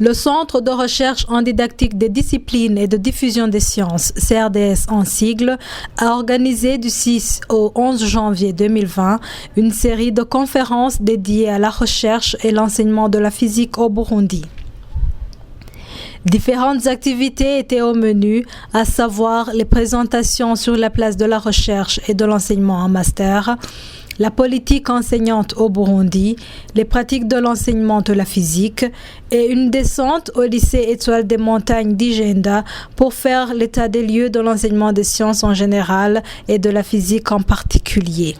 Le Centre de recherche en didactique des disciplines et de diffusion des sciences, CRDS en sigle, a organisé du 6 au 11 janvier 2020 une série de conférences dédiées à la recherche et l'enseignement de la physique au Burundi. Différentes activités étaient au menu, à savoir les présentations sur la place de la recherche et de l'enseignement en master, la politique enseignante au Burundi, les pratiques de l'enseignement de la physique et une descente au lycée Étoile des Montagnes d'Igenda pour faire l'état des lieux de l'enseignement des sciences en général et de la physique en particulier.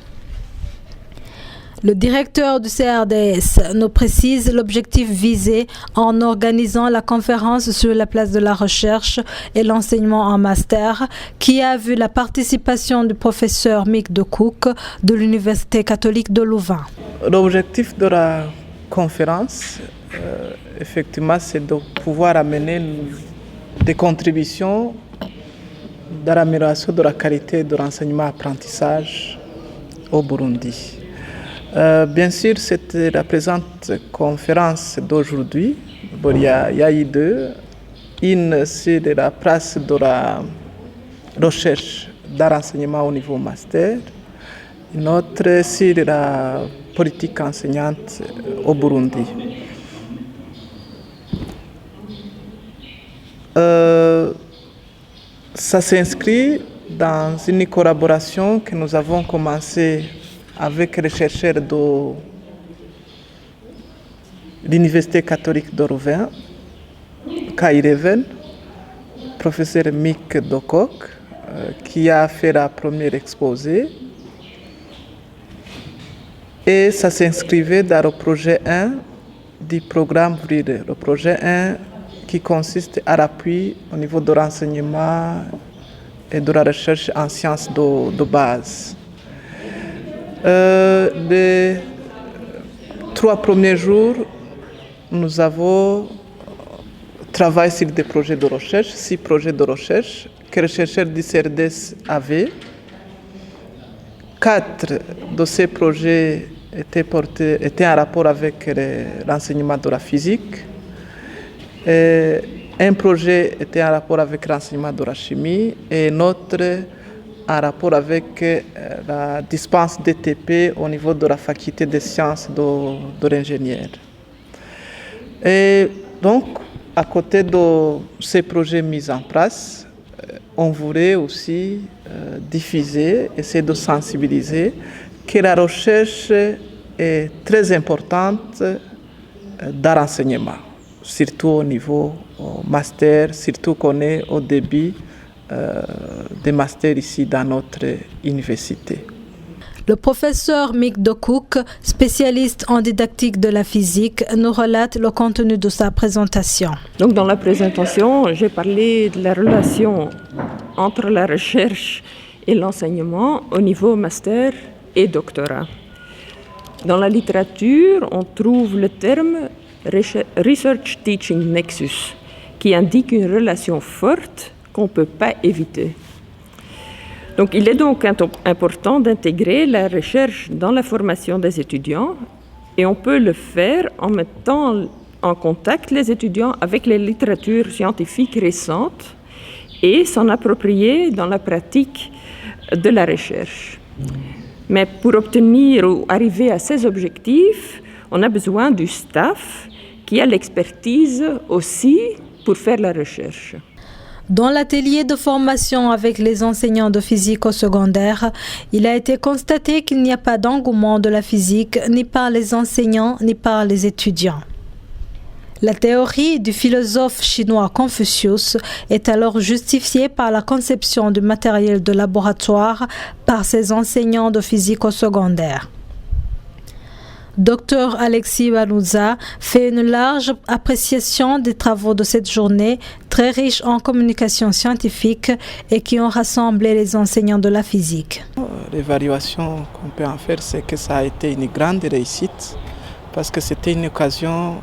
Le directeur du CRDS nous précise l'objectif visé en organisant la conférence sur la place de la recherche et l'enseignement en master qui a vu la participation du professeur Mick de Cook de l'Université catholique de Louvain. L'objectif de la conférence, effectivement, c'est de pouvoir amener des contributions dans l'amélioration de la qualité de l'enseignement-apprentissage au Burundi. Bien sûr, c'était la présente conférence d'aujourd'hui. Bon, il y a eu deux. Une sur la place de la recherche dans l'enseignement au niveau master. Une autre sur la politique enseignante au Burundi. Ça s'inscrit dans une collaboration que nous avons commencée avec les chercheurs de l'Université catholique de Louvain, Kaireven, professeur Mick de Cook, qui a fait la première exposé. Et ça s'inscrivait dans le projet 1 du programme VRID, le projet 1 qui consiste à l'appui au niveau de l'enseignement et de la recherche en sciences de base. Les 3 premiers jours, nous avons travaillé sur des projets de recherche, 6 projets de recherche que les chercheurs du CRDS avaient. 4 de ces projets étaient en rapport avec l'enseignement de la physique. Et un projet était en rapport avec l'enseignement de la chimie et un autre en rapport avec la dispense DTP au niveau de la faculté des sciences de l'ingénieur. Et donc, à côté de ces projets mis en place, on voulait aussi diffuser, essayer de sensibiliser que la recherche est très importante dans l'enseignement, surtout au niveau master, surtout qu'on est au début des masters ici dans notre université. Le professeur Mick de Cook, spécialiste en didactique de la physique, nous relate le contenu de sa présentation. Donc dans la présentation, j'ai parlé de la relation entre la recherche et l'enseignement au niveau master et doctorat. Dans la littérature, on trouve le terme Research Teaching Nexus, qui indique une relation forte qu'on ne peut pas éviter. Donc, il est donc important d'intégrer la recherche dans la formation des étudiants et on peut le faire en mettant en contact les étudiants avec les littératures scientifiques récentes et s'en approprier dans la pratique de la recherche. Mais pour obtenir ou arriver à ces objectifs, on a besoin du staff qui a l'expertise aussi pour faire la recherche. Dans l'atelier de formation avec les enseignants de physique au secondaire, il a été constaté qu'il n'y a pas d'engouement de la physique ni par les enseignants ni par les étudiants. La théorie du philosophe chinois Confucius est alors justifiée par la conception du matériel de laboratoire par ses enseignants de physique au secondaire. Dr Alexis Banouza fait une large appréciation des travaux de cette journée, très riche en communication scientifique et qui ont rassemblé les enseignants de la physique. L'évaluation qu'on peut en faire, c'est que ça a été une grande réussite parce que c'était une occasion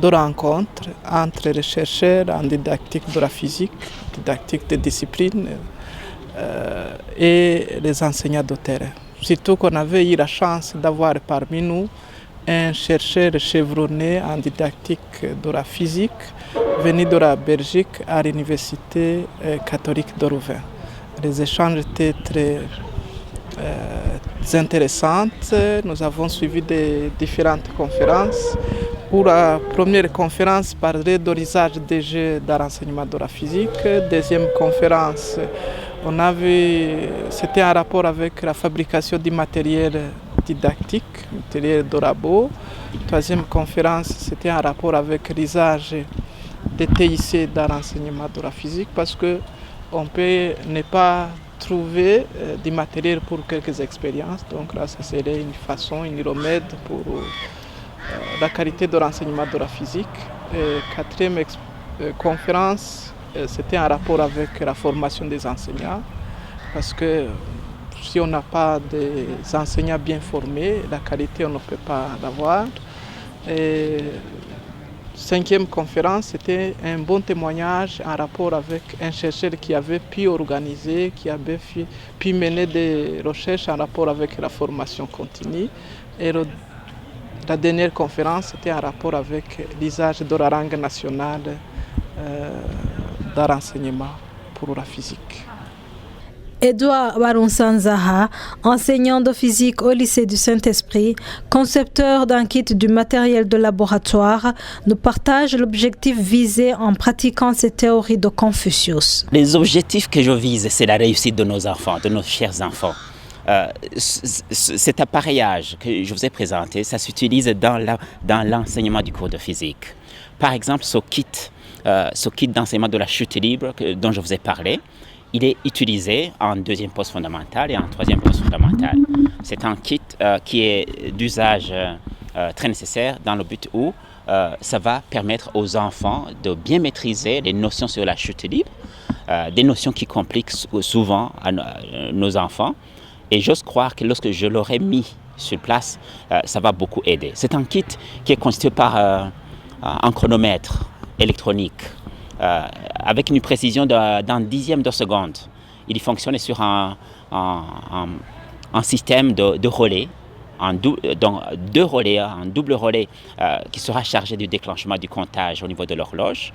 de rencontre entre les chercheurs en didactique de la physique, didactique des disciplines et les enseignants de terrain. Surtout qu'on avait eu la chance d'avoir parmi nous un chercheur chevronné en didactique de la physique venu de la Belgique à l'Université catholique de Louvain. Les échanges étaient très intéressantes. Nous avons suivi différentes conférences. Pour la première conférence, parlait de l'usage des jeux dans l'enseignement de la physique. Deuxième conférence, c'était en rapport avec la fabrication du matériel didactique, matériel de labo. Troisième conférence, c'était en rapport avec l'usage des TIC dans l'enseignement de la physique parce qu'on peut ne pas trouver du matériel pour quelques expériences. Donc là, ça serait une façon, une remède pour la qualité de l'enseignement de la physique. Et quatrième conférence, c'était en rapport avec la formation des enseignants. Parce que si on n'a pas des enseignants bien formés, la qualité, on ne peut pas l'avoir. Et cinquième conférence, c'était un bon témoignage en rapport avec un chercheur qui avait pu organiser, qui avait pu mener des recherches en rapport avec la formation continue. Et la dernière conférence, c'était en rapport avec l'usage de la langue nationale dans l'enseignement pour la physique. Edouard Barunsanzaha, enseignant de physique au lycée du Saint-Esprit, concepteur d'un kit du matériel de laboratoire, nous partage l'objectif visé en pratiquant ces théories de Confucius. Les objectifs que je vise, c'est la réussite de nos enfants, de nos chers enfants. Cet appareillage que je vous ai présenté, ça s'utilise dans l'enseignement du cours de physique. Par exemple, ce kit d'enseignement de la chute libre dont je vous ai parlé, il est utilisé en deuxième poste fondamental et en troisième poste fondamental. C'est un kit qui est d'usage très nécessaire dans le but où ça va permettre aux enfants de bien maîtriser les notions sur la chute libre, des notions qui compliquent souvent à nos enfants. Et j'ose croire que lorsque je l'aurai mis sur place, ça va beaucoup aider. C'est un kit qui est constitué par un chronomètre électronique avec une précision d'un dixième de seconde. Il fonctionne sur un système de relais, donc deux relais, un double relais qui sera chargé du déclenchement du comptage au niveau de l'horloge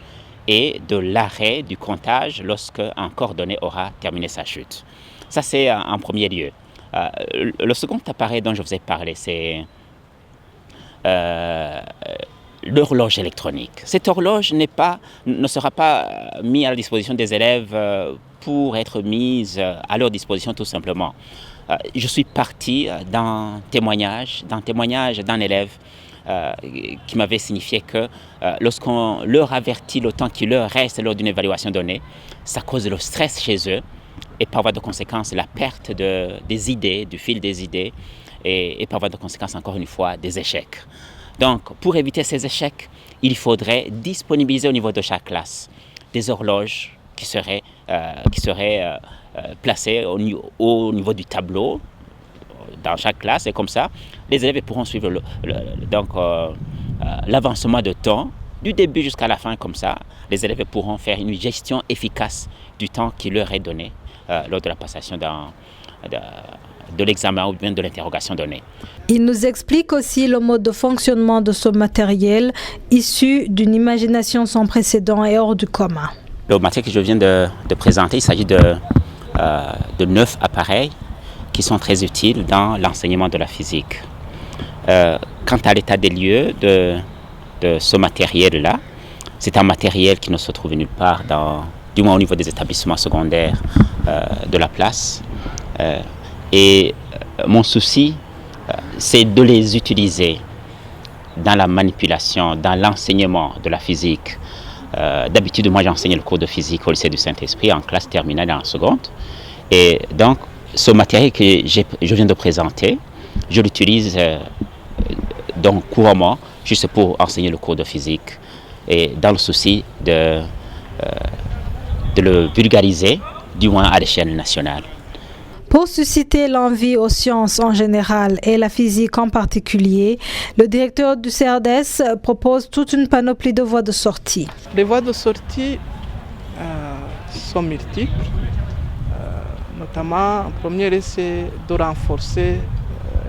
et de l'arrêt du comptage lorsque un coordonné aura terminé sa chute. Ça, c'est en premier lieu. Le second appareil dont je vous ai parlé, c'est l'horloge électronique. Cette horloge ne sera pas mise à la disposition des élèves pour être mise à leur disposition tout simplement. Je suis parti d'un témoignage d'un élève qui m'avait signifié que lorsqu'on leur avertit le temps qui leur reste lors d'une évaluation donnée, ça cause le stress chez eux et par voie de conséquence la perte des idées, du fil des idées et par voie de conséquence encore une fois des échecs. Donc, pour éviter ces échecs, il faudrait disponibiliser au niveau de chaque classe des horloges qui seraient placées au niveau du tableau dans chaque classe. Et comme ça, les élèves pourront suivre l'avancement de temps du début jusqu'à la fin. Comme ça, les élèves pourront faire une gestion efficace du temps qui leur est donné lors de la passation de l'examen ou bien de l'interrogation donnée. Il nous explique aussi le mode de fonctionnement de ce matériel issu d'une imagination sans précédent et hors du commun. Le matériel que je viens de présenter, il s'agit de 9 appareils qui sont très utiles dans l'enseignement de la physique. Quant à l'état des lieux de ce matériel-là, c'est un matériel qui ne se trouve nulle part, du moins au niveau des établissements secondaires de la place. Et mon souci, c'est de les utiliser dans la manipulation, dans l'enseignement de la physique. D'habitude, moi, j'enseigne le cours de physique au lycée du Saint-Esprit en classe terminale et en seconde. Et donc, ce matériel que je viens de présenter, je l'utilise donc couramment juste pour enseigner le cours de physique et dans le souci de le vulgariser, du moins à l'échelle nationale. Pour susciter l'envie aux sciences en général et la physique en particulier, le directeur du CRDS propose toute une panoplie de voies de sortie. Les voies de sortie sont multiples. Notamment, en premier lieu, c'est de renforcer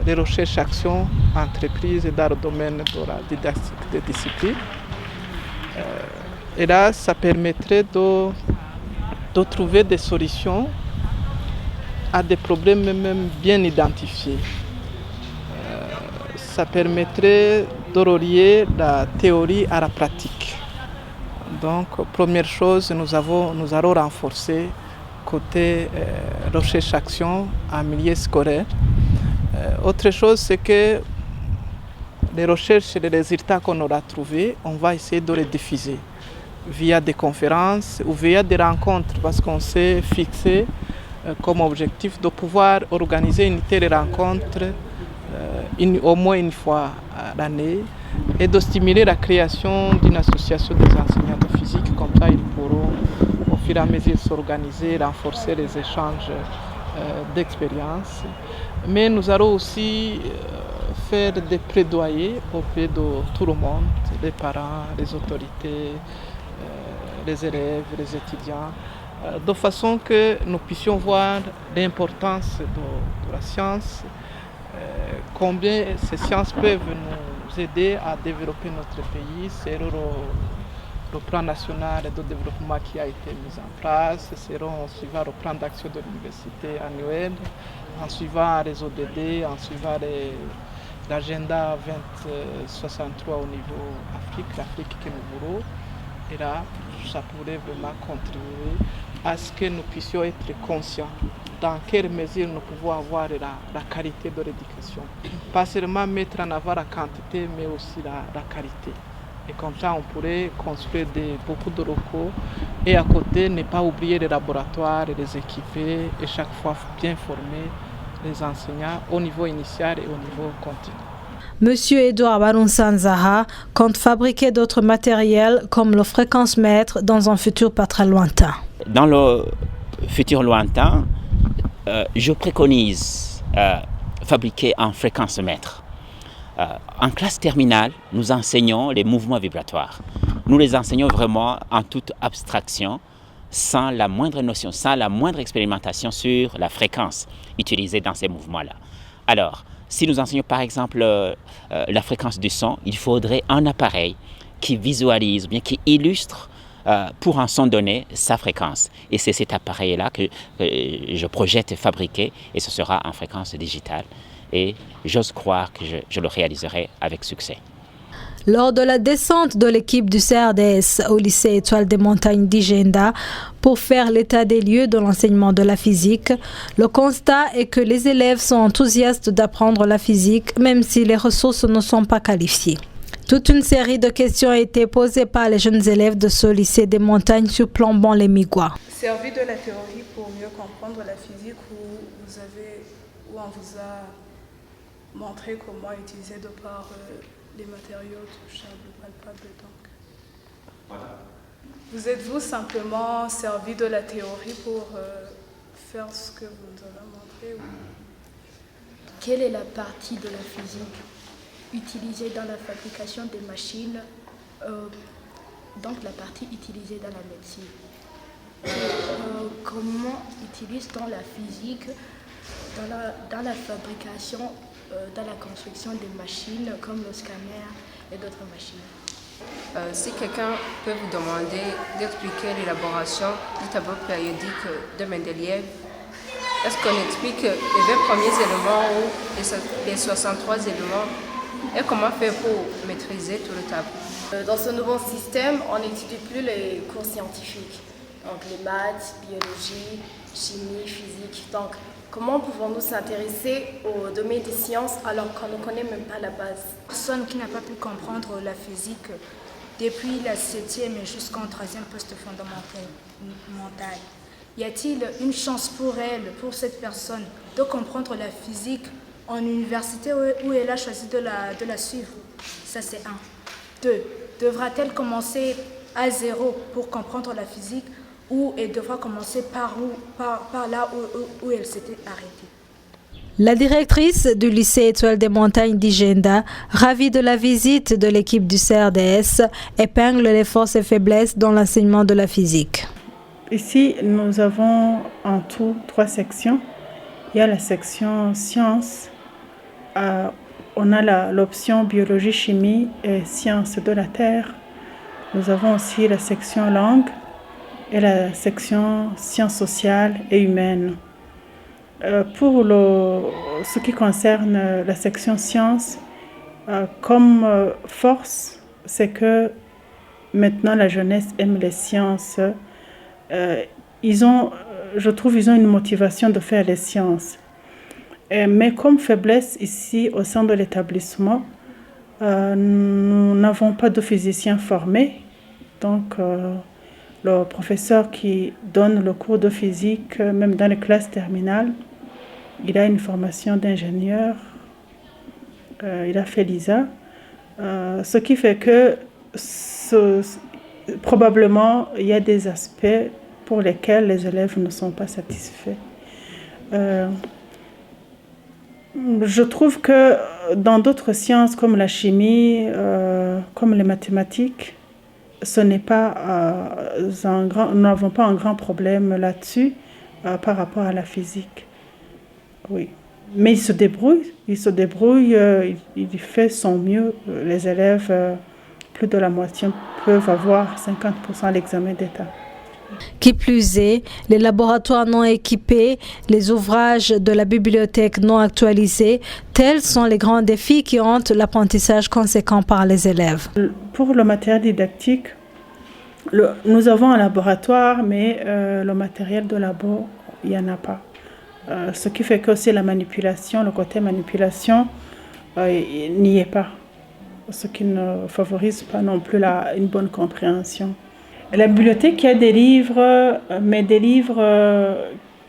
les recherches-actions entreprises et dans le domaine de la didactique des disciplines. Et là, ça permettrait de trouver des solutions à des problèmes même bien identifiés. Ça permettrait de relier la théorie à la pratique. Donc, première chose, nous allons renforcer côté recherche-action en milieu scolaire. Autre chose, c'est que les recherches et les résultats qu'on aura trouvés, on va essayer de les diffuser via des conférences ou via des rencontres, parce qu'on s'est fixé comme objectif de pouvoir organiser une telle rencontre au moins une fois à l'année et de stimuler la création d'une association des enseignants de physique. Comme ça, ils pourront au fur et à mesure s'organiser, renforcer les échanges d'expériences. Mais nous allons aussi faire des plaidoyers auprès de tout le monde, les parents, les autorités, les élèves, les étudiants, de façon que nous puissions voir l'importance de la science, combien ces sciences peuvent nous aider à développer notre pays. C'est le plan national de développement qui a été mis en place, en suivant le plan d'action de l'université annuel, en suivant les ODD, en suivant l'agenda 2063 au niveau Afrique, l'Afrique que nous voulons. Et là, ça pourrait vraiment contribuer à ce que nous puissions être conscients dans quelle mesure nous pouvons avoir la qualité de l'éducation. Pas seulement mettre en avant la quantité, mais aussi la qualité. Et comme ça, on pourrait construire beaucoup de locaux et à côté, ne pas oublier les laboratoires et les équiper et chaque fois bien former les enseignants au niveau initial et au niveau continu. Monsieur Edouard Barounsan-Zaha compte fabriquer d'autres matériels comme le fréquence-mètre dans un futur pas très lointain. Dans le futur lointain, je préconise fabriquer un fréquence-mètre. En classe terminale, nous enseignons les mouvements vibratoires. Nous les enseignons vraiment en toute abstraction, sans la moindre notion, sans la moindre expérimentation sur la fréquence utilisée dans ces mouvements-là. Alors, si nous enseignons par exemple la fréquence du son, il faudrait un appareil qui visualise, bien qui illustre pour un son donné sa fréquence. Et c'est cet appareil-là que je projette fabriquer et ce sera en fréquence digitale. Et j'ose croire que je le réaliserai avec succès. Lors de la descente de l'équipe du CRDS au lycée Étoile des Montagnes d'Igenda pour faire l'état des lieux de l'enseignement de la physique, le constat est que les élèves sont enthousiastes d'apprendre la physique même si les ressources ne sont pas qualifiées. Toute une série de questions a été posée par les jeunes élèves de ce lycée des montagnes surplombant les Migwa. Servi de la théorie pour mieux comprendre la physique où on vous a montré comment utiliser de par les matériaux touchables, palpables. Donc. Voilà. Vous êtes-vous simplement servi de la théorie pour faire ce que vous nous avez montré ou... Quelle est la partie de la physique utilisée dans la fabrication des machines, donc la partie utilisée dans la médecine? Comment utilise-t-on la physique dans la fabrication, dans la construction des machines comme le scanner et d'autres machines? Si quelqu'un peut vous demander d'expliquer l'élaboration du tableau périodique de Mendeleïev, est-ce qu'on explique les 20 premiers éléments ou les 63 éléments et comment faire pour maîtriser tout le tableau? Dans ce nouveau système, on n'étudie plus les cours scientifiques, donc les maths, biologie, chimie, physique. Donc, comment pouvons-nous s'intéresser au domaine des sciences alors qu'on ne connaît même pas la base? Personne qui n'a pas pu comprendre la physique depuis la 7e jusqu'en 3e poste fondamental. Y a-t-il une chance pour elle, pour cette personne, de comprendre la physique en université où elle a choisi de la suivre? Ça, c'est 1. 2. Devra-t-elle commencer à zéro pour comprendre la physique ou elle devra commencer par là où elle s'était arrêtée? La directrice du lycée Étoile des Montagnes d'Igenda, ravie de la visite de l'équipe du CRDS, épingle les forces et faiblesses dans l'enseignement de la physique. Ici, nous avons en tout 3 sections. Il y a la section sciences on a l'option biologie, chimie et sciences de la Terre. Nous avons aussi la section langue et la section sciences sociales et humaines. Pour ce qui concerne la section sciences, comme force, c'est que maintenant la jeunesse aime les sciences. Je trouve qu'ils ont une motivation de faire les sciences. Mais comme faiblesse ici au sein de l'établissement, nous n'avons pas de physiciens formés. Donc le professeur qui donne le cours de physique, même dans les classes terminales, il a une formation d'ingénieur. Il a fait l'ISA. Ce qui fait que probablement il y a des aspects pour lesquels les élèves ne sont pas satisfaits. Je trouve que dans d'autres sciences comme la chimie, comme les mathématiques, nous n'avons pas un grand problème là-dessus par rapport à la physique. Oui. Mais il se débrouille, il fait son mieux. Les élèves, plus de la moitié, peuvent avoir 50% à l'examen d'État. Qui plus est, les laboratoires non équipés, les ouvrages de la bibliothèque non actualisés, tels sont les grands défis qui hantent l'apprentissage conséquent par les élèves. Pour le matériel didactique, nous avons un laboratoire, mais le matériel de labo, il n'y en a pas. Ce qui fait que aussi la manipulation, le côté manipulation, n'y est pas. Ce qui ne favorise pas non plus une bonne compréhension. La bibliothèque, il y a des livres, mais des livres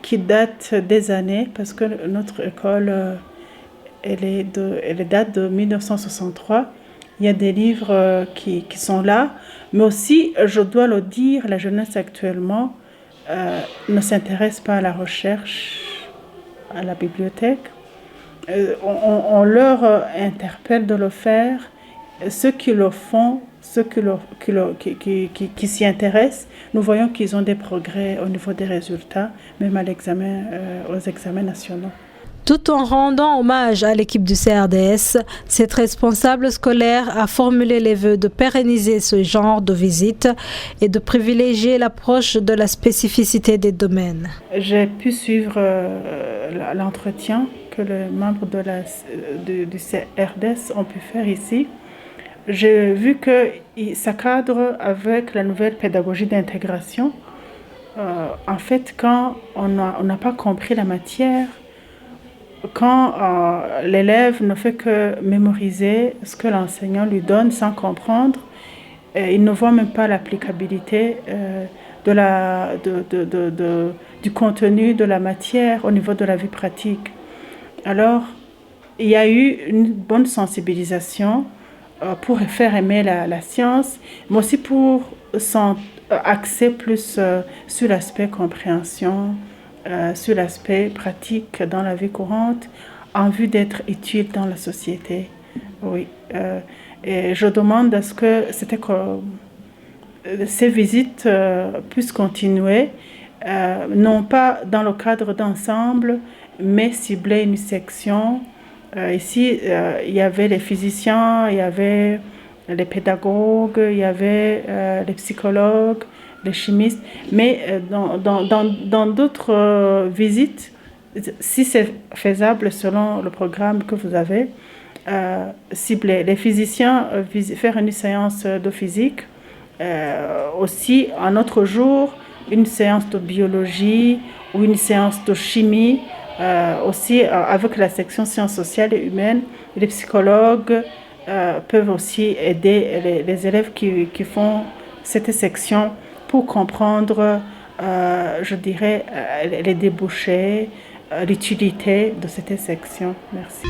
qui datent des années, parce que notre école, elle date de 1963. Il y a des livres qui sont là, mais aussi, je dois le dire, la jeunesse actuellement ne s'intéresse pas à la recherche, à la bibliothèque. On leur interpelle de le faire. Ceux qui le font, ceux qui s'y intéressent, nous voyons qu'ils ont des progrès au niveau des résultats, même aux examens nationaux. Tout en rendant hommage à l'équipe du CRDS, cette responsable scolaire a formulé les vœux de pérenniser ce genre de visite et de privilégier l'approche de la spécificité des domaines. J'ai pu suivre l'entretien que les membres du CRDS ont pu faire ici. J'ai vu que ça cadre avec la nouvelle pédagogie d'intégration. En fait, quand on n'a pas compris la matière, quand l'élève ne fait que mémoriser ce que l'enseignant lui donne sans comprendre, il ne voit même pas l'applicabilité du contenu de la matière au niveau de la vie pratique. Alors, il y a eu une bonne sensibilisation pour faire aimer la science, mais aussi pour axer plus sur l'aspect compréhension, sur l'aspect pratique dans la vie courante, en vue d'être utile dans la société. Oui. Et je demande à ce que ces visites puissent continuer, non pas dans le cadre d'ensemble, mais cibler une section. Ici, il y avait les physiciens, il y avait les pédagogues, il y avait les psychologues, les chimistes. Mais dans d'autres visites, si c'est faisable selon le programme que vous avez, cibler les physiciens, faire une séance de physique, aussi un autre jour, une séance de biologie ou une séance de chimie, aussi avec la section sciences sociales et humaines. Les psychologues peuvent aussi aider les élèves qui font cette section pour comprendre, je dirais, les débouchés, l'utilité de cette section. Merci.